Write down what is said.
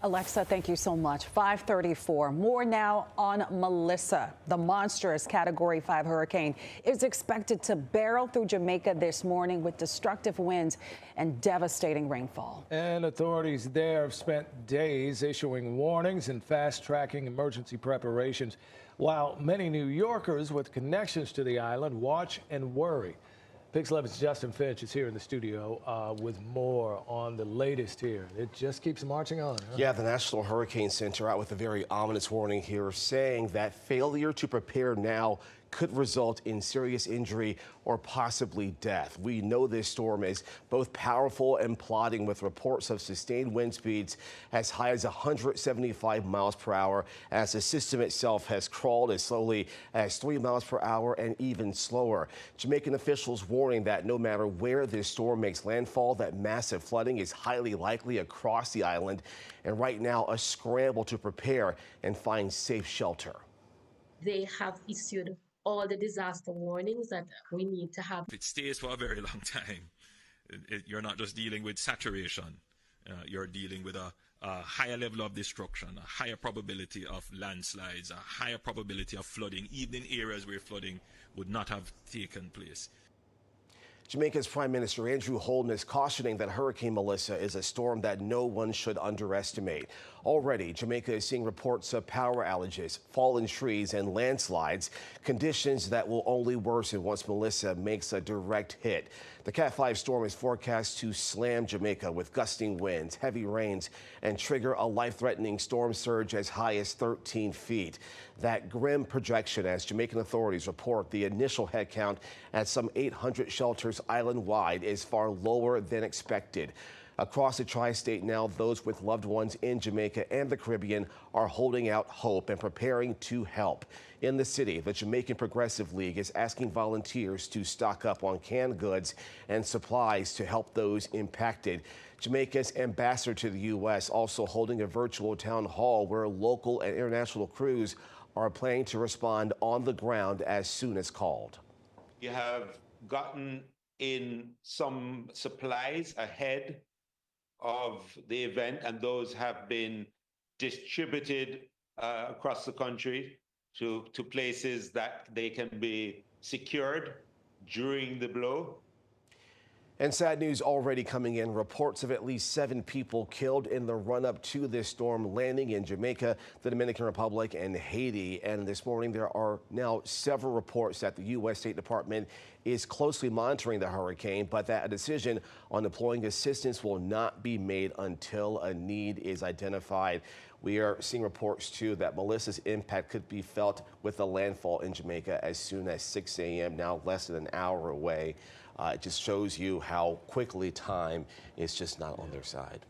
Alexa, thank you so much. 5:34. More now on Melissa. The monstrous Category 5 hurricane is expected to barrel through Jamaica this morning with destructive winds and devastating rainfall. And authorities there have spent days issuing warnings and fast-tracking emergency preparations, while many New Yorkers with connections to the island watch and worry. Pix 11's Justin Finch is here in the studio with more on the latest here. It just keeps marching on. Huh? Yeah, the National Hurricane Center out with a very ominous warning here, saying that failure to prepare now could result in serious injury or possibly death. We know this storm is both powerful and plotting, with reports of sustained wind speeds as high as 175 miles per hour, as the system itself has crawled as slowly as 3 miles per hour and even slower. Jamaican officials warning that no matter where this storm makes landfall, that massive flooding is highly likely across the island, and right now a scramble to prepare and find safe shelter. They have issued all the disaster warnings that we need to have. It stays for a very long time. You're not just dealing with saturation. You're dealing with a higher level of destruction, a higher probability of landslides, a higher probability of flooding, even in areas where flooding would not have taken place. Jamaica's Prime Minister Andrew Holden is cautioning that Hurricane Melissa is a storm that no one should underestimate. Already, Jamaica is seeing reports of power outages, fallen trees, and landslides, conditions that will only worsen once Melissa makes a direct hit. The Cat 5 storm is forecast to slam Jamaica with gusting winds, heavy rains, and trigger a life-threatening storm surge as high as 13 feet. That grim projection, as Jamaican authorities report the initial head count at some 800 shelters island-wide, is far lower than expected. Across the tri-state now, those with loved ones in Jamaica and the Caribbean are holding out hope and preparing to help. In the city, the Jamaican Progressive League is asking volunteers to stock up on canned goods and supplies to help those impacted. Jamaica's ambassador to the U.S. also holding a virtual town hall where local and international crews are planning to respond on the ground as soon as called. You have gotten in some supplies ahead of the event, and those have been distributed across the country to places that they can be secured during the blow. And sad news already coming in. Reports of at least 7 people killed in the run-up to this storm landing in Jamaica, the Dominican Republic, and Haiti. And this morning, there are now several reports that the U.S. State Department is closely monitoring the hurricane, but that a decision on deploying assistance will not be made until a need is identified. We are seeing reports, too, that Melissa's impact could be felt with a landfall in Jamaica as soon as 6 a.m., now less than an hour away. It just shows you how quickly time is just not on their side.